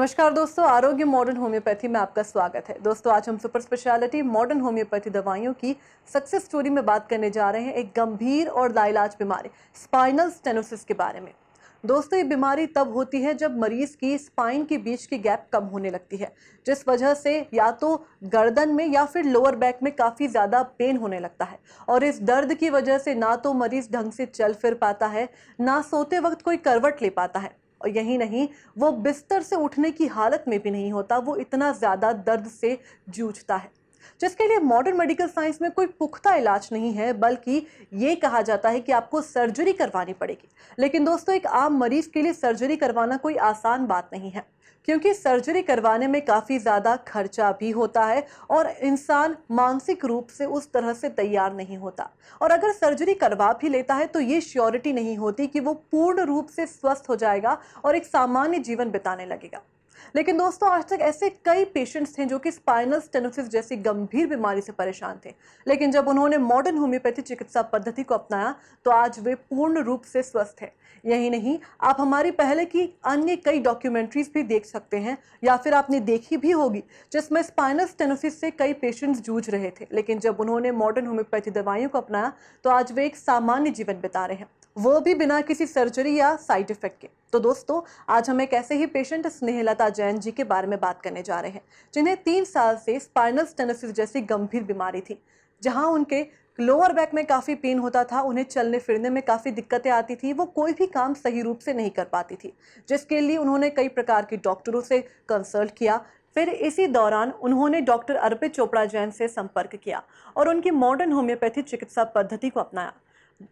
नमस्कार दोस्तों, आरोग्य मॉडर्न होम्योपैथी में आपका स्वागत है। दोस्तों, आज हम सुपर स्पेशलिटी मॉडर्न होम्योपैथी दवाइयों की सक्सेस स्टोरी में बात करने जा रहे हैं एक गंभीर और लाइलाज बीमारी स्पाइनल स्टेनोसिस के बारे में। दोस्तों, ये बीमारी तब होती है जब मरीज की स्पाइन के बीच की गैप कम होने लगती है, जिस वजह से या तो गर्दन में या फिर लोअर बैक में काफ़ी ज़्यादा पेन होने लगता है। और इस दर्द की वजह से ना तो मरीज ढंग से चल फिर पाता है, ना सोते वक्त कोई करवट ले पाता है, और यही नहीं, वो बिस्तर से उठने की हालत में भी नहीं होता। वो इतना ज़्यादा दर्द से जूझता है, जिसके लिए मॉडर्न मेडिकल साइंस में कोई पुख्ता इलाज नहीं है, बल्कि ये कहा जाता है कि आपको सर्जरी करवानी पड़ेगी। लेकिन दोस्तों, एक आम मरीज के लिए सर्जरी करवाना कोई आसान बात नहीं है, क्योंकि सर्जरी करवाने में काफ़ी ज़्यादा खर्चा भी होता है और इंसान मानसिक रूप से उस तरह से तैयार नहीं होता। और अगर सर्जरी करवा भी लेता है तो ये श्योरिटी नहीं होती कि वो पूर्ण रूप से स्वस्थ हो जाएगा और एक सामान्य जीवन बिताने लगेगा। लेकिन दोस्तों, आज तक ऐसे कई पेशेंट्स थे जो कि स्पाइनल स्टेनोसिस जैसी गंभीर बीमारी से परेशान थे, लेकिन जब उन्होंने मॉडर्न होम्योपैथी चिकित्सा पद्धति को अपनाया तो आज वे पूर्ण रूप से स्वस्थ हैं। यही नहीं, आप हमारी पहले की अन्य कई डॉक्यूमेंट्रीज भी देख सकते हैं या फिर आपने देखी भी होगी, जिसमें स्पाइनल स्टेनोसिस से कई पेशेंट्स जूझ रहे थे, लेकिन जब उन्होंने मॉडर्न होम्योपैथी दवाइयों को अपनाया तो आज वे एक सामान्य जीवन बिता रहे हैं, वो भी बिना किसी सर्जरी या साइड इफेक्ट के। तो दोस्तों, आज हम एक ऐसे ही पेशेंट स्नेहलता जैन जी के बारे में बात करने जा रहे हैं, जिन्हें 3 साल से स्पाइनल स्टेनोसिस जैसी गंभीर बीमारी थी, जहां उनके लोअर बैक में काफ़ी पेन होता था, उन्हें चलने फिरने में काफ़ी दिक्कतें आती थी, वो कोई भी काम सही रूप से नहीं कर पाती थी, जिसके लिए उन्होंने कई प्रकार के डॉक्टरों से कंसल्ट किया। फिर इसी दौरान उन्होंने डॉक्टर अर्पित चोपड़ा जैन से संपर्क किया और उनकी मॉडर्न होम्योपैथी चिकित्सा पद्धति को अपनाया,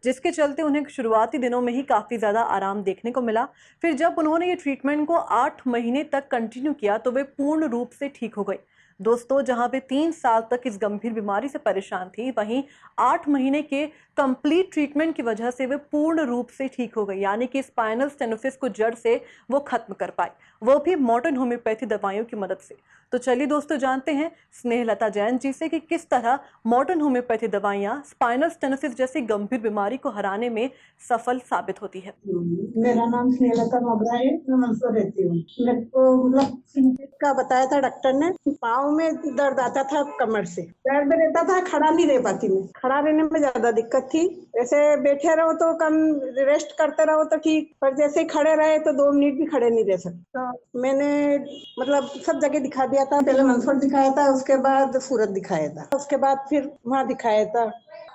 जिसके चलते उन्हें शुरुआती दिनों में ही काफ़ी ज़्यादा आराम देखने को मिला। फिर जब उन्होंने ये ट्रीटमेंट को 8 महीने तक कंटिन्यू किया तो वे पूर्ण रूप से ठीक हो गई। दोस्तों, जहां वे 3 साल तक इस गंभीर बीमारी से परेशान थी, वहीं 8 महीने के कंप्लीट ट्रीटमेंट की वजह से वे पूर्ण रूप से ठीक हो गई, यानी कि स्पाइनल स्टेनोसिस को जड़ से वो खत्म कर पाए, वो भी मॉडर्न होम्योपैथी दवाइयों की मदद से। तो चलिए दोस्तों, जानते हैं स्नेहलता जैन जी से कि किस तरह मॉडर्न होम्योपैथी दवाइयाँ स्पाइनल स्टेनोसिस जैसी गंभीर बीमारी को हराने में सफल साबित होती है। मेरा नाम स्नेहलता मोगरा है, मैं मंदसौर रहती हूँ। मेरे को मतलब का बताया था डॉक्टर ने, पाँव में दर्द आता था, कमर से दर्द रहता था, खड़ा नहीं रह पाती मैं। खड़ा रहने में ज्यादा दिक्कत थी, ऐसे बैठे रहो तो कम, रेस्ट करते रहो तो ठीक, पर जैसे खड़े रहे तो 2 मिनट भी खड़े नहीं रह सकते। तो मैंने मतलब सब जगह दिखा दिया था, पहले मंदसौर दिखाया था, उसके बाद सूरत दिखाया था, उसके बाद फिर वहाँ दिखाया था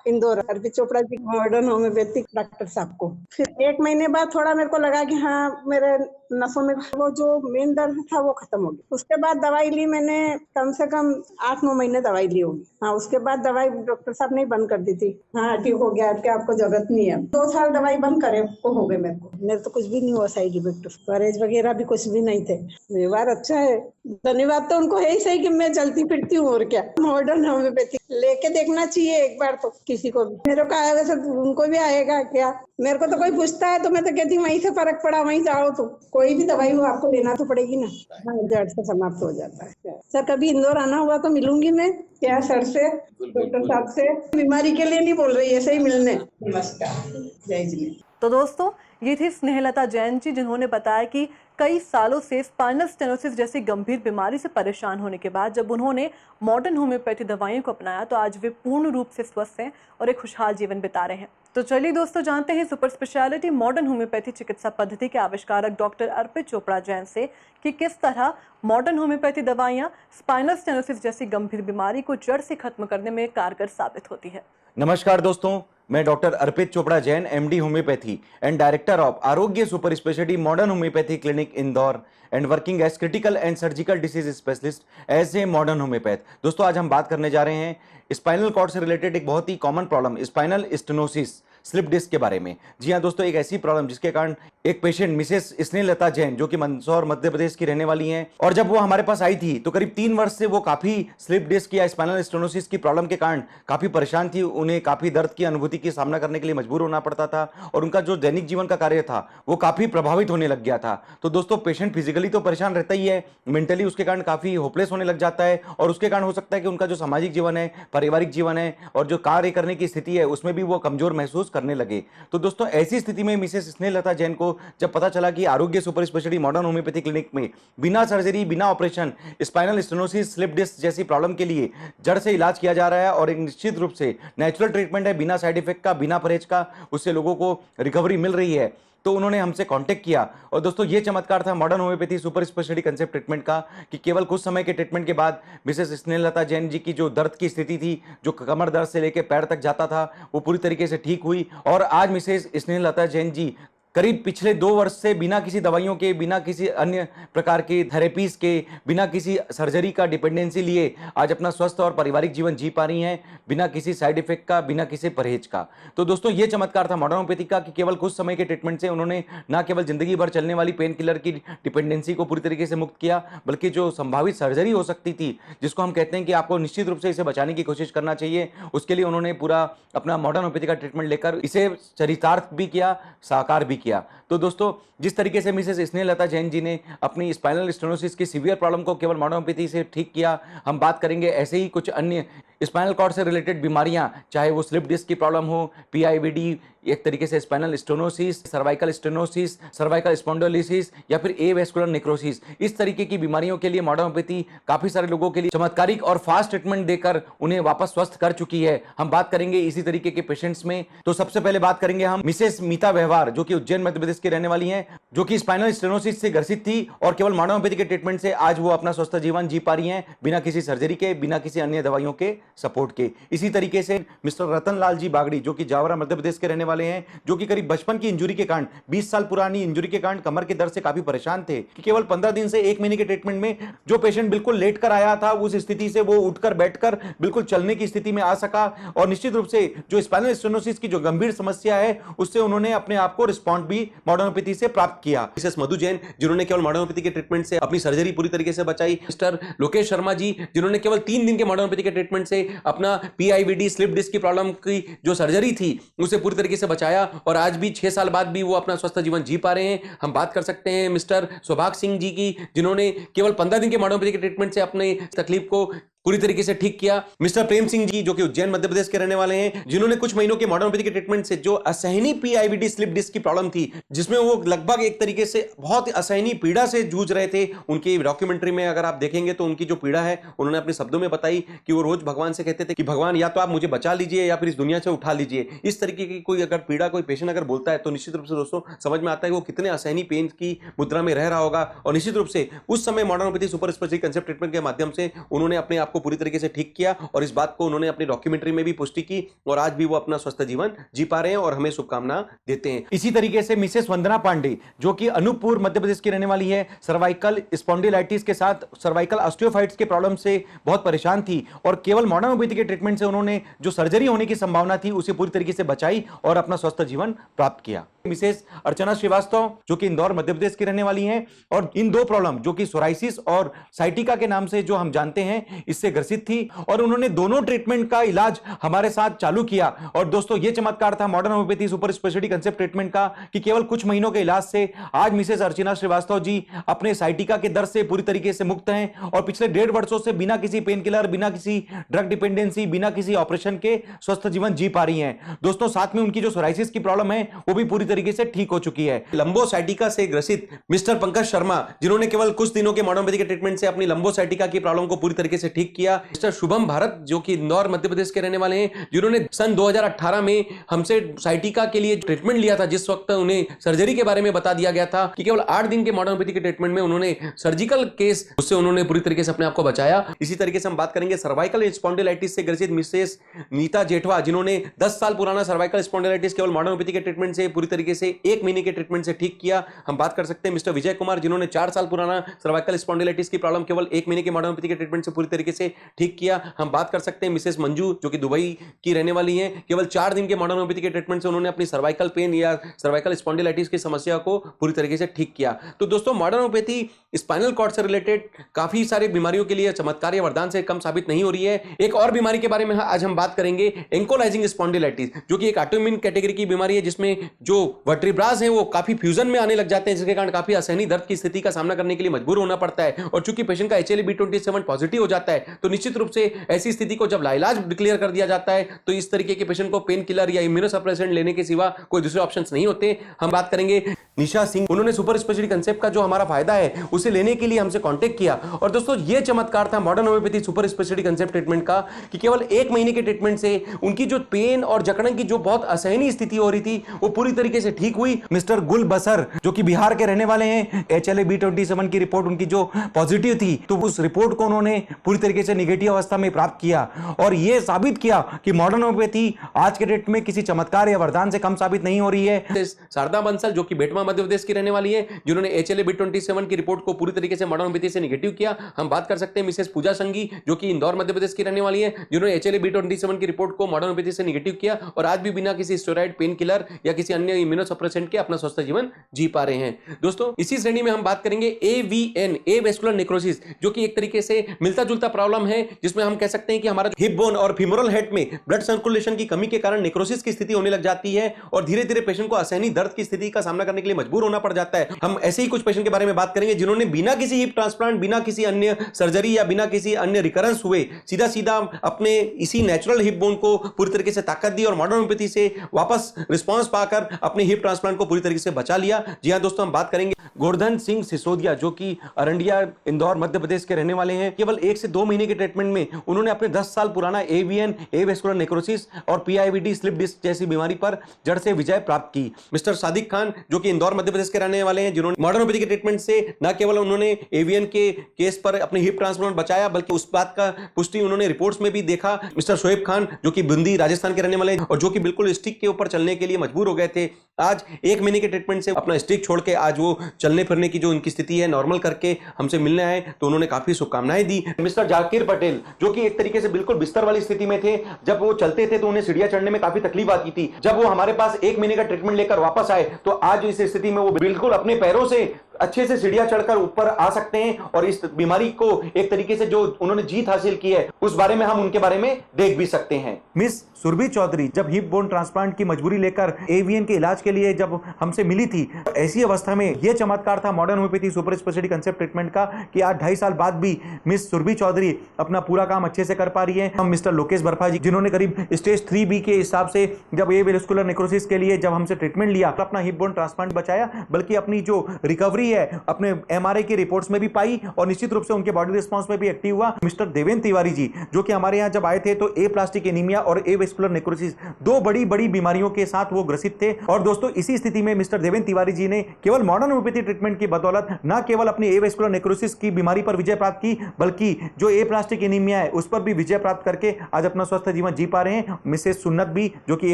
इंदौर, अर्पित Chopra ji modern homeopathic doctor साहब को। फिर 1 महीने बाद थोड़ा मेरे को लगा कि हाँ, मेरे नसों में वो जो मेन दर्द था वो खत्म हो गया। उसके बाद दवाई ली मैंने, कम से कम 8-9 महीने दवाई ली होगी। हाँ, उसके बाद दवाई डॉक्टर साहब ने बंद कर दी थी। हाँ, ठीक हो गया, क्या आपको जरूरत नहीं है। 2 साल दवाई बंद करे को हो गए मेरे तो कुछ भी नहीं हुआ साइड इफेक्ट, परहेज वगैरह भी कुछ भी नहीं थे। व्यवहार अच्छा है, धन्यवाद तो उनको है ही सही कि मैं चलती फिरती हूँ, और क्या। मॉडर्न होम्योपैथी लेके देखना चाहिए एक बार तो किसी को भी। मेरे को आया वैसे उनको भी आएगा क्या? मेरे को तो कोई पूछता है तो मैं तो कहती हूँ वहीं से फर्क पड़ा, वहीं जाओ, तो कोई भी दवाई हो आपको लेना तो पड़ेगी ना। हाँ, जड़ से समाप्त हो जाता है। सर, कभी इंदौर आना हुआ तो मिलूंगी मैं क्या सर से, डॉक्टर साहब से। बीमारी के लिए नहीं बोल रही, ऐसे ही मिलने। नमस्कार, जय जी। तो दोस्तों, ये थी स्नेहलता जैन जी, जिन्होंने बताया कि कई सालों से स्पाइनल स्टेनोसिस जैसी गंभीर बीमारी से परेशान होने के बाद जब उन्होंने मॉडर्न होम्योपैथी दवाइयों को अपनाया तो आज वे पूर्ण रूप से स्वस्थ हैं और एक खुशहाल जीवन बिता रहे हैं। तो चलिए दोस्तों, जानते हैं सुपर स्पेशलिटी मॉडर्न होम्योपैथी चिकित्सा पद्धति के आविष्कारक डॉक्टर अर्पित चोपड़ा जैन से कि किस तरह मॉडर्न होम्योपैथी दवाइयाँ स्पाइनल स्टेनोसिस जैसी गंभीर बीमारी को जड़ से खत्म करने में कारगर साबित होती है। नमस्कार दोस्तों, मैं doctor Arpit Chopra Jain, MD homeopathy and director of Arogya super speciality modern homeopathy clinic Indore and working as critical and surgical disease specialist as a modern homeopath. दोस्तों, आज हम बात करने जा रहे हैं स्पाइनल कॉर्ड से रिलेटेड एक बहुत ही common problem spinal stenosis slip disc के बारे में। जी हाँ दोस्तों, एक ऐसी प्रॉब्लम जिसके कारण एक पेशेंट मिसेस स्नेहलता जैन, जो कि मंदसौर मध्य प्रदेश की रहने वाली हैं, और जब वो हमारे पास आई थी तो करीब 3 वर्ष से वो काफी स्लिप डिस्क या स्पाइनल स्टेनोसिस की प्रॉब्लम के कारण काफी परेशान थी। उन्हें काफी दर्द की अनुभूति की सामना करने के लिए मजबूर होना पड़ता था और उनका जो दैनिक जीवन का कार्य था वो काफी प्रभावित होने लग गया था। तो दोस्तों, पेशेंट फिजिकली तो परेशान रहता ही है, मेंटली उसके कारण काफी होपलेस होने लग जाता है और उसके कारण हो सकता है कि उनका जो सामाजिक जीवन है, पारिवारिक जीवन है और जो कार्य करने की स्थिति है उसमें भी वो कमजोर महसूस करने लगे। तो दोस्तों, ऐसी स्थिति में मिसेस स्नेहलता जैन को जब पता चला कि Arogya super speciality modern homeopathy clinic में बिना सर्जरी, बिना operation spinal stenosis, slip disc जैसी प्रॉब्लम के लिए जड़ से इलाज किया जा रहा है और एक निश्चित रूप से नेचुरल ट्रीटमेंट है, बिना साइड इफेक्ट का, बिना परहेज का, उससे लोगों को रिकवरी मिल रही है, तो उन्होंने हमसे कांटेक्ट किया। और दोस्तों ये चमत्कार था modern homeopathy super speciality concept treatment का कि केवल कुछ समय के ट्रीटमेंट के बाद मिसेस स्नेहलता जैन जी की जो दर्द की स्थिति थी, जो कमर दर्द से लेकर पैर तक जाता था, वो पूरी तरीके से ठीक हुई। और आज मिसेस स्नेहलता जैन जी करीब पिछले 2 वर्ष से बिना किसी दवाइयों के, बिना किसी अन्य प्रकार की थेरेपीज के, बिना किसी सर्जरी का डिपेंडेंसी लिए आज अपना स्वस्थ और पारिवारिक जीवन जी पा रही हैं, बिना किसी साइड इफेक्ट का, बिना किसी परहेज का। तो दोस्तों ये चमत्कार था मॉडर्न होम्योपैथी का कि केवल कुछ समय के ट्रीटमेंट से उन्होंने न केवल जिंदगी भर चलने वाली पेन किलर की डिपेंडेंसी को पूरी तरीके से मुक्त किया, बल्कि जो संभावित सर्जरी हो सकती थी, जिसको हम कहते हैं कि आपको निश्चित रूप से इसे बचाने की कोशिश करना चाहिए, उसके लिए उन्होंने पूरा अपना मॉडर्न होम्योपैथी का ट्रीटमेंट लेकर इसे चरितार्थ भी किया, साकार भी किया। तो दोस्तों जिस तरीके से मिसेस स्नेहलता जैन जी ने अपनी स्पाइनल स्टेनोसिस की सीवियर प्रॉब्लम को केवल मॉडर्न होम्योपैथी से ठीक किया, हम बात करेंगे ऐसे ही कुछ अन्य स्पाइनल कॉर्ड से रिलेटेड बीमारियां, चाहे वो स्लिप डिस्क की प्रॉब्लम हो, पीआईवीडी, एक तरीके से spinal stenosis, cervical stenosis, cervical spondylolysis या फिर एवेस्कुलर नेक्रोसिस, इस तरीके की बीमारियों के लिए मॉडर्न होम्योपैथी काफी सारे लोगों के लिए चमत्कारिक और फास्ट ट्रीटमेंट देकर उन्हें वापस स्वस्थ कर चुकी है। हम बात करेंगे इसी तरीके के पेशेंट्स में। तो सबसे पहले बात करेंगे हम मिसेस मीता व्यवहार, जो कि उज्जैन मध्य प्रदेश की रहने वाली हैं, जो कि स्पाइनल स्टेनोसिस से ग्रसित थी और केवल मॉडर्न होम्योपैथी के ट्रीटमेंट से आज वो अपना स्वस्थ जीवन जी पा रही हैं, बिना किसी सर्जरी के, बिना किसी अन्य दवाइयों के सपोर्ट के। इसी तरीके से मिस्टर रतन लाल जी बागड़ी, जो कि जावरा मध्य प्रदेश के रहने वाले हैं, जो कि करीब बचपन की इंजरी के कारण, 20 साल पुरानी इंजरी के कारण कमर के दर्द से काफी परेशान थे कि केवल 15 दिन से 1 महीने के ट्रीटमेंट में जो पेशेंट बिल्कुल लेट कर आया था, उस स्थिति से वो उठकर बैठकर बिल्कुल चलने की स्थिति में आ सका और निश्चित रूप से जो स्पाइनल स्टेनोसिस की जो गंभीर समस्या है, उससे उन्होंने अपने आप को रिस्पॉन्ड भी मॉडर्न होम्योपैथी से प्राप्त किया। मिसेस मधु जैन, जिन्होंने केवल मॉडर्न होम्योपैथी के ट्रीटमेंट से अपनी सर्जरी पूरी तरीके से बचाई। मिस्टर लोकेश शर्मा जी, जिन्होंने केवल 3 दिन के मॉडर्न होम्योपैथी के ट्रीटमेंट से अपना पीआईवीडी, स्लिप डिस्क की प्रॉब्लम की जो सर्जरी थी, उसे पूरी तरीके से बचाया और आज भी 6 साल बाद भी वो अपना स्वस्थ जीवन जी पा रहे हैं। हम बात कर सकते हैं मिस्टर सौभाग सिंह जी की, जिन्होंने केवल 15 दिन के मॉडर्न होम्योपैथी के ट्रीटमेंट से अपने तकलीफ को पूरी तरीके से ठीक किया। मिस्टर प्रेम सिंह जी, जो कि उज्जैन मध्य प्रदेश के रहने वाले हैं, जिन्होंने कुछ महीनों के मॉडर्न होम्योपैथी के ट्रीटमेंट से जो असहनीय पीआईवीडी, स्लिप डिस्क की प्रॉब्लम थी, जिसमें वो लगभग एक तरीके से बहुत असहनीय पीड़ा से जूझ रहे थे, उनकी डॉक्यूमेंट्री में अगर आप देखेंगे तो उनकी जो पीड़ा है उन्होंने अपने शब्दों में बताई कि वो रोज भगवान से कहते थे कि भगवान या तो आप मुझे बचा लीजिए या फिर इस दुनिया से उठा लीजिए। इस तरीके की कोई अगर पीड़ा कोई पेशेंट अगर बोलता है तो निश्चित रूप से दोस्तों समझ में आता है कि वो कितने असहनीय पेन की मुद्रा में रह रहा होगा। और निश्चित रूप से उस समय modern homeopathy super speciality concept treatment के माध्यम से उन्होंने अपने आप को पूरी तरीके से ठीक किया और इस बात को उन्होंने अपनी डॉक्यूमेंट्री में भी पुष्टि की और आज भी वो अपना स्वस्थ जीवन जी पा रहे हैं और हमें शुभकामना देते हैं। इसी तरीके से मिसेस वंदना पांडे, जो कि अनूपपुर मध्य प्रदेश की रहने वाली है, सर्वाइकल स्पॉन्डिलाइटिस के साथ सर्वाइकल ऑस्टियोफाइट्स के प्रॉब्लम से बहुत परेशान थी और केवल मॉडर्न होम्योपैथी के ट्रीटमेंट से उन्होंने जो सर्जरी होने की संभावना थी उसे पूरी तरीके से बचाई और अपना स्वस्थ जीवन प्राप्त किया। मिसेस अर्चना श्रीवास्तव, जो कि इंदौर मध्य प्रदेश की रहने वाली हैं और इन 2 प्रॉब्लम जो कि सोराइसिस और साइटिका के नाम से जो हम जानते हैं, इससे ग्रसित थी और उन्होंने दोनों ट्रीटमेंट का इलाज हमारे साथ चालू किया। और दोस्तों ये चमत्कार था modern homeopathy super speciality concept treatment का कि केवल कुछ महीनों के इलाज से आज मिसेस अर्चना श्रीवास्तव जी अपने साइटिका के दर्द से पूरी तरीके से मुक्त हैं और पिछले 1.5 वर्षों से बिना किसी पेन किलर, बिना किसी ड्रग डिपेंडेंसी, बिना किसी ऑपरेशन के स्वस्थ जीवन जी पा रही हैं। दोस्तों साथ में उनकी जो सोराइसिस की प्रॉब्लम है वो भी पूरी तरीके से ठीक हो चुकी है। लंबोसाइटिका से ग्रसित मिस्टर पंकज शर्मा, जिन्होंने केवल कुछ दिनों के मॉडर्न होम्योपैथी के ट्रीटमेंट से अपनी लंबोसाइटिका की प्रॉब्लम को पूरी तरीके से ठीक किया। मिस्टर शुभम भारत, जो कि इंदौर मध्य प्रदेश के रहने वाले हैं, जिन्होंने सन 2018 में हमसे साइटिका के लिए ट्रीटमेंट लिया था, जिस वक्त उन्हें सर्जरी के बारे में बता दिया गया था कि केवल 8 दिन के मॉडर्न होम्योपैथी के ट्रीटमेंट में उन्होंने सर्जिकल केस, उससे उन्होंने पूरी तरीके से अपने आप को बचाया। इसी तरीके से हम बात करेंगे सर्वाइकल स्पॉन्डिलाइटिस से ग्रसित मिसेस नीता जेठवा, जिन्होंने 10 साल पुराना सर्वाइकल स्पॉन्डिलाइटिस केवल मॉडर्न होम्योपैथी के ट्रीटमेंट से पूरी तरीके से 1 महीने के ट्रीटमेंट से ठीक किया। हम बात कर सकते हैं मिस्टर विजय कुमार, जिन्होंने 4 साल पुराना सर्वाइकल स्पॉन्डिलाइटिस की प्रॉब्लम केवल 1 महीने के मॉडर्न होम्योपैथी के ट्रीटमेंट से पूरी तरीके से ठीक किया। हम बात कर सकते हैं मिसेस मंजू, जो कि दुबई की रहने वाली हैं, केवल 4 दिन के मॉडर्न होम्योपैथी के ट्रीटमेंट से उन्होंने अपनी सर्वाइकल पेन या सर्वाइकल स्पॉन्डिलाइटिस की समस्या को पूरी तरीके से ठीक किया। तो दोस्तों मॉडर्न होम्योपैथी स्पाइनल कॉर्ड से रिलेटेड काफी सारी बीमारियों के लिए चमत्कार या वरदान से कम साबित नहीं हो रही है। एक और बीमारी के बारे में आज हम बात करेंगे, एंकोलाइजिंग स्पॉन्डिलाइटिस, जो कि एक ऑटोइम्यून कैटेगरी की बीमारी है, जिसमें जो वर्टिब्रास हैं वो काफी फ्यूजन में आने लग जाते हैं, जिसके कारण काफी असहनीय दर्द की स्थिति का सामना करने के लिए मजबूर होना पड़ता है। और चूंकि पेशेंट का HLA-B27 पॉजिटिव हो जाता है, तो निश्चित रूप से ऐसी स्थिति को जब लाइलाज डिक्लेयर कर दिया जाता है तो इस तरीके के पेशेंट को पेन किलर या इम्यूनोसप्रेसेंट लेने के सिवा कोई दूसरे ऑप्शंस नहीं होते। हम बात करेंगे निशा सिंह, उन्होंने सुपर स्पेशलिटी कंसेप्ट का जो हमारा फायदा है उसे लेने के लिए हमसे कांटेक्ट किया। और दोस्तों ये चमत्कार था modern homeopathy super speciality concept treatment का कि केवल 1 महीने के ट्रीटमेंट से उनकी जो पेन और जकड़न की जो बहुत असहनीय स्थिति हो रही थी वो पूरी तरीके से ठीक हुई। मिस्टर गुल बसर जो कि बिहार के रहने वाले हैं, HLA-B27 की रिपोर्ट उनकी जो पॉजिटिव थी, तो उस रिपोर्ट को उन्होंने पूरी तरीके से निगेटिव अवस्था में प्राप्त किया और यह साबित किया कि मॉडर्न होम्योपैथी आज के डेट में किसी चमत्कार या वरदान से कम साबित नहीं हो रही है। शारदा बंसल जो कि बेटवा मध्य प्रदेश की रहने वाली है, जिन्होंने HLA-B27 की रिपोर्ट को पूरी तरीके से मॉडर्न होम्योपैथी से निगेटिव किया। हम बात कर सकते हैं मिसेस पूजा संगी जो कि इंदौर मध्य प्रदेश की रहने वाली है, जिन्होंने HLA-B27 की रिपोर्ट को मॉडर्न होम्योपैथी से निगेटिव किया और आज भी बिना किसी स्टेरॉइड, पेन किलर या किसी अन्य इम्यूनोसप्रेसेंट के अपना स्वस्थ जीवन जी पा रहे हैं। दोस्तों इसी श्रेणी में हम बात करेंगे AVN, एवेस्कुलर नेक्रोसिस, जो कि एक तरीके से मिलता जुलता प्रॉब्लम है, जिसमें हम कह सकते हैं कि हमारा हिप बोन और फीमोरल हेड में ब्लड सर्कुलेशन की कमी के कारण नेक्रोसिस की स्थिति होने लग जाती है और धीरे धीरे पेशेंट को असहनीय दर्द की स्थिति का सामना करने के लिए मजबूर होना पड़ जाता है। हम ऐसे ही कुछ पेशेंट के बारे में बात करेंगे जिन्होंने बिना किसी हिप ट्रांसप्लांट, बिना किसी अन्य सर्जरी या बिना किसी अन्य रिकरेंस हुए सीधा सीधा अपने इसी नेचुरल हिप बोन को पूरी तरीके से ताकत दी और मॉडर्न होम्योपैथी से वापस रिस्पांस पाकर अपने हिप ट्रांसप्लांट को पूरी तरीके से बचा लिया। जी हां दोस्तों, हम बात करेंगे गोवर्धन सिंह सिसोदिया जो कि अरंडिया, इंदौर, मध्य प्रदेश के रहने वाले हैं। केवल 1 से 2 महीने के ट्रीटमेंट में उन्होंने अपने 10 साल पुराना AVN, एवेस्कुलर नेक्रोसिस और PIVD, स्लिप डिस्क जैसी बीमारी पर जड़ से विजय प्राप्त की। मिस्टर सादिक खान जो कि इंदौर, मध्य प्रदेश के रहने वाले हैं, जिन्होंने मॉडर्न होम्योपैथी के ट्रीटमेंट से न केवल उन्होंने AVN के केस पर अपने हिप ट्रांसप्लांट बचाया, बल्कि उस बात का पुष्टि उन्होंने रिपोर्ट्स में भी देखा। मिस्टर शोएब खान जो कि बूंदी, राजस्थान के रहने वाले हैं और जो कि बिल्कुल स्टिक के ऊपर चलने के लिए मजबूर हो गए थे, आज 1 महीने के ट्रीटमेंट से अपना स्टिक छोड़ के आज वो चलने फिरने की जो उनकी स्थिति है नॉर्मल करके हमसे मिलने आए, तो उन्होंने काफी शुभकामनाएं दी। मिस्टर जाकिर पटेल जो कि एक तरीके से बिल्कुल बिस्तर वाली स्थिति में थे, जब वो चलते थे तो उन्हें सीढ़ियां चढ़ने में काफी तकलीफ आती थी। जब वो हमारे पास 1 महीने का ट्रीटमेंट लेकर वापस आए तो आज इस स्थिति में वो बिल्कुल अपने पैरों से अच्छे से सीढ़ियां चढ़कर ऊपर आ सकते हैं और इस बीमारी को एक तरीके से जो उन्होंने जीत हासिल की है उस बारे में हम उनके बारे में देख भी सकते हैं। मिस सुरभि चौधरी जब हिप बोन ट्रांसप्लांट की मजबूरी लेकर AVN के इलाज के लिए जब हमसे मिली थी, ऐसी अवस्था में यह चमत्कार था modern homeopathy super speciality concept treatment का कि आज 2.5 साल बाद भी मिस सुरभि चौधरी अपना पूरा काम अच्छे से कर पा रही है। हम मिस्टर लोकेश बर्फा जी जिन्होंने करीब स्टेज 3B के हिसाब से जब एवेस्कुलर नेक्रोसिस के लिए जब हमसे ट्रीटमेंट लिया, अपना हिप बोन ट्रांसप्लांट बचाया, बल्कि अपनी जो रिकवरी है अपने MRI की रिपोर्ट्स में भी पाई और निश्चित रूप से उनके बॉडी रिस्पांस में भी एक्टिव हुआ। मिस्टर देवेंद्र तिवारी जी जो कि हमारे यहाँ जब आए थे तो एप्लास्टिक एनीमिया और एवेस्कुलर नेक्रोसिस 2 बड़ी बीमारियों के साथ वो ग्रसित थे और दोस्तों इसी स्थिति में मिस्टर देवेंद्र तिवारी जी ने केवल मॉडर्न होम्योपैथी ट्रीटमेंट की बदौलत न केवल अपनी एवेस्कुलर नेक्रोसिस की बीमारी पर विजय प्राप्त की, बल्कि जो एप्लास्टिक एनीमिया है उस पर भी विजय प्राप्त करके आज अपना स्वस्थ जीवन जी पा रहे हैं। मिसेस सुन्नत भी जो कि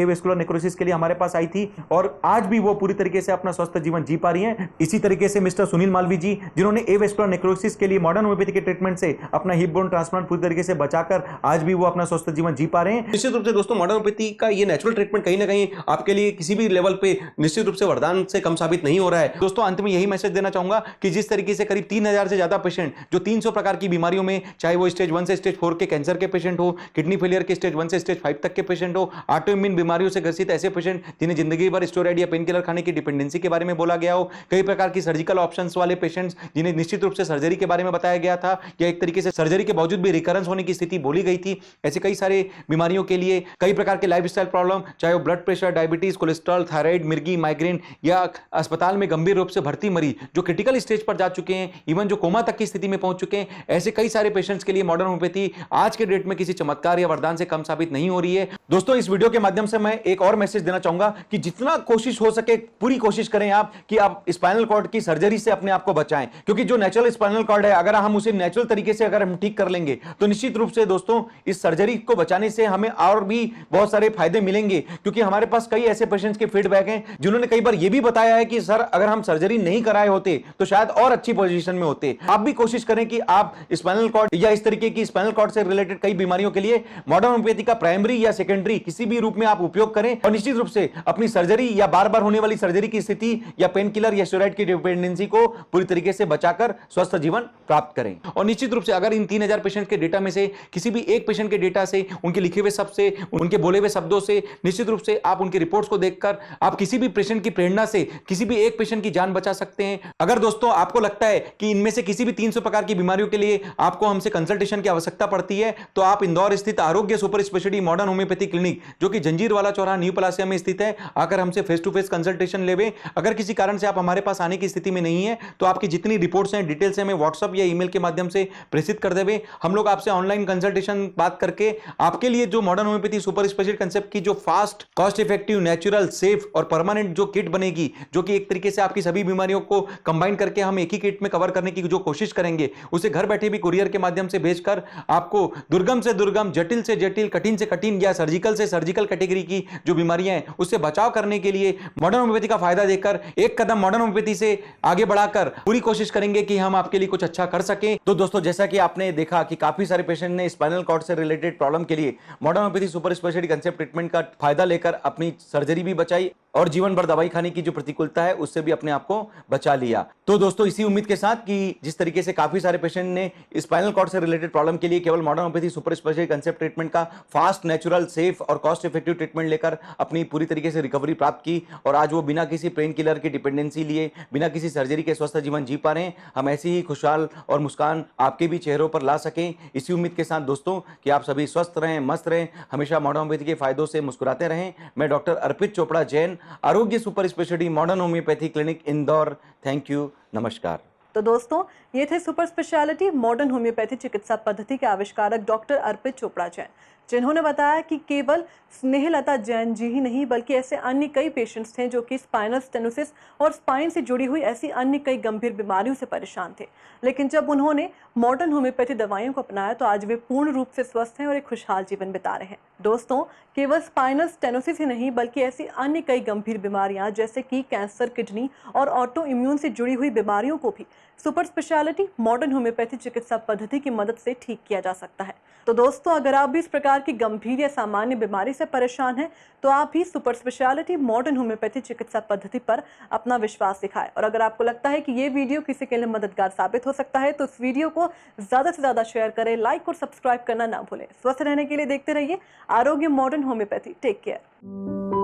एवेस्कुलर नेक्रोसिस के लिए हमारे पास आई थी और आज भी वो पूरी तरीके से अपना स्वस्थ जीवन जी पा रही हैं। इसी तरीके से मिस्टर सुनील मालवी जी जिन्होंने एवेस्कुलर नेक्रोसिस के लिए मॉडर्न होम्योपैथी के ट्रीटमेंट से अपना हिप बोन ट्रांसप्लांट पूरी तरीके से बचाकर आज भी वो अपना स्वस्थ जीवन जी पा रहे हैं। निश्चित रूप से दोस्तों मॉडर्न होम्योपैथी का ये नेचुरल ट्रीटमेंट कहीं ना कहीं आपके लिए किसी भी लेवल पे निश्चित रूप से वरदान से कम साबित नहीं हो रहा है। दोस्तों अंत में यही मैसेज देना चाहूंगा कि जिस तरीके से करीब 3000 से ज्यादा पेशेंट जो 300 प्रकार की बीमारियों में, चाहे वो स्टेज 1 से स्टेज 4 के कैंसर के पेशेंट हो, किडनी फेलियर के स्टेज 1 से स्टेज 5 तक के पेशेंट हो, ऑटो इम्यून बीमारियों से ग्रसित ऐसे पेशेंट जिन्हें जिंदगी भर स्टेरॉइड या पेन किलर खाने की डिपेंडेंसी के बारे में बोला गया हो, कई प्रकार की सर्जिकल ऑप्शंस वाले पेशेंट्स जिन्हें निश्चित रूप से सर्जरी के बारे में बताया गया था या एक तरीके से सर्जरी के बावजूद भी रिकरेंस होने की स्थिति बोली गई थी, ऐसे कई सारे बीमारियों के लिए, कई प्रकार के लाइफस्टाइल प्रॉब्लम, चाहे वो blood pressure, diabetes, cholesterol, thyroid, मिर्गी, माइग्रेन या अस्पताल में गंभीर रूप से भर्ती मरीज जो क्रिटिकल स्टेज पर जा चुके हैं, इवन जो कोमा तक की स्थिति में पहुंच चुके हैं, ऐसे कई सारे पेशेंट्स के लिए मॉडर्न होम्योपैथी आज के डेट में किसी चमत्कार या वरदान से कम साबित नहीं हो रही है। दोस्तों इस वीडियो के माध्यम से मैं एक और मैसेज देना चाहूंगा कि जितना कोशिश हो सके पूरी कोशिश करें आप कि आप स्पाइनल कॉर्ड की सर्जरी से अपने आप को बचाएं, क्योंकि जो नेचुरल स्पाइनल कॉर्ड है अगर हम उसे नेचुरल तरीके से अगर हम ठीक कर लेंगे तो निश्चित रूप से दोस्तों इस सर्जरी को बचाने से हमें और भी बहुत सारे फायदे मिलेंगे, क्योंकि हमारे पास कई ऐसे पेशेंट्स के फीडबैक हैं जिन्होंने कई बार यह भी बताया है कि सर अगर हम सर्जरी नहीं कराए होते तो शायद और अच्छी पोजीशन में होते। आप भी कोशिश करें कि आप स्पाइनल कॉर्ड या इस तरीके की स्पाइनल कॉर्ड से रिलेटेड कई बीमारियों के लिए मॉडर्न होम्योपैथी का प्राइमरी या सेकेंडरी किसी भी रूप में आप उपयोग करें और निश्चित रूप से अपनी सर्जरी या बार बार होने वाली सर्जरी की स्थिति या पेन किलर या स्टेरॉइड की डिपेंडेंसी को पूरी तरीके से बचाकर स्वस्थ जीवन प्राप्त करें। और निश्चित रूप से अगर इन 3000 पेशेंट के डेटा में से किसी भी एक पेशेंट के डेटा से, उनके लिखे हुए शब्द से, उनके बोले हुए शब्दों से निश्चित रूप से आप उनकी रिपोर्ट्स को देखकर आप किसी भी पेशेंट की प्रेरणा से किसी भी एक पेशेंट की जान बचा सकते हैं। अगर दोस्तों आपको लगता है कि इनमें से किसी भी 300 प्रकार की बीमारियों के लिए आपको हमसे कंसल्टेशन की आवश्यकता पड़ती है, तो आप इंदौर स्थित आरोग्य super speciality modern homeopathy clinic, जो कि जंजीरवाला चौराहा न्यू पलासिया में स्थित है, आकर हमसे फेस टू फेस कंसल्टेशन लेवे। अगर किसी कारण से आप हमारे पास आने की स्थिति में नहीं है तो आपकी जितनी रिपोर्ट्स हैं, डिटेल्स हमें व्हाट्सएप या ईमेल के माध्यम से प्रेषित कर देवे। हम लोग आपसे ऑनलाइन कंसल्टेशन बात करके आपके लिए जो modern homeopathy super speciality concept की जो fast, cost effective, natural, safe और परमानेंट जो किट बनेगी, जो कि एक तरीके से आपकी सभी बीमारियों को कंबाइन करके हम एक ही किट में कवर करने की जो कोशिश करेंगे, उसे घर बैठे भी कुरियर के माध्यम से भेजकर आपको दुर्गम से दुर्गम, जटिल से जटिल, कठिन से कठिन या सर्जिकल से सर्जिकल कैटेगरी की जो बीमारियां हैं उससे बचाव करने के लिए मॉडर्न होम्योपैथी का फायदा देकर एक कदम मॉडर्न होम्योपैथी से आगे बढ़ाकर पूरी कोशिश करेंगे कि हम आपके लिए कुछ अच्छा कर सकें। तो दोस्तों, जैसा कि आपने देखा कि काफी सारे पेशेंट ने स्पाइनल कॉर्ड से रिलेटेड प्रॉब्लम के लिए modern homeopathy super speciality concept treatment का फायदा लेकर अपनी सर्जरी भी बचाई और जीवन भर दवाई खाने की जो प्रतिकूलता है उससे भी अपने आप को बचा लिया। तो दोस्तों, इसी उम्मीद के साथ कि जिस तरीके से काफी सारे पेशेंट ने स्पाइनल कॉर्ड से रिलेटेड प्रॉब्लम के लिए केवल modern homeopathy super speciality concept treatment का फास्ट, नेचुरल, सेफ और कॉस्ट इफेक्टिव ट्रीटमेंट लेकर अपनी पूरी तरीके से रिकवरी प्राप्त की और आज वो बिना किसी पेन किलर की डिपेंडेंसी लिए, बिना किसी सर्जरी के स्वस्थ जीवन जी पा रहे हैं, हम ऐसी ही खुशहाल और मुस्कान आपके भी चेहरों पर ला सकें, इसी उम्मीद के साथ दोस्तों कि आप सभी स्वस्थ रहें, मस्त रहें, हमेशा मॉडर्न होम्योपैथी के फायदों से मुस्कुराते रहें। मैं डॉक्टर अर्पित चोपड़ा जैन, आरोग्य super speciality modern homeopathy clinic Indore. Thank you, नमस्कार। तो दोस्तों, ये थे सुपर स्पेशलिटी मॉडर्न होम्योपैथी चिकित्सा पद्धति के आविष्कारक डॉक्टर अर्पित चोपड़ा जैन, जिन्होंने बताया कि केवल स्नेहलता जैन जी ही नहीं बल्कि ऐसे अन्य कई पेशेंट्स थे जो कि स्पाइनल स्टेनोसिस और स्पाइन से जुड़ी हुई ऐसी अन्य कई गंभीर बीमारियों से परेशान थे, लेकिन जब उन्होंने मॉडर्न होम्योपैथी दवाइयों को अपनाया तो आज वे पूर्ण रूप से स्वस्थ हैं और एक खुशहाल जीवन बिता रहे हैं। दोस्तों, केवल स्पाइनल स्टेनोसिस ही नहीं बल्कि ऐसी अन्य कई गंभीर बीमारियां जैसे कि कैंसर, किडनी और ऑटो इम्यून से जुड़ी हुई बीमारियों को भी सुपर स्पेशलिटी मॉडर्न होम्योपैथी चिकित्सा पद्धति की मदद से ठीक किया जा सकता है। तो दोस्तों, अगर आप भी इस प्रकार की गंभीर या सामान्य बीमारी से परेशान हैं तो आप भी सुपर स्पेशलिटी मॉडर्न होम्योपैथी चिकित्सा पद्धति पर अपना विश्वास दिखाएं। और अगर आपको लगता है कि ये वीडियो किसी के लिए मददगार साबित हो सकता है तो इस वीडियो को ज्यादा से ज्यादा शेयर करें, लाइक और सब्सक्राइब करना ना भूलें। स्वस्थ रहने के लिए देखते रहिए आरोग्य मॉडर्न होम्योपैथी। Take care.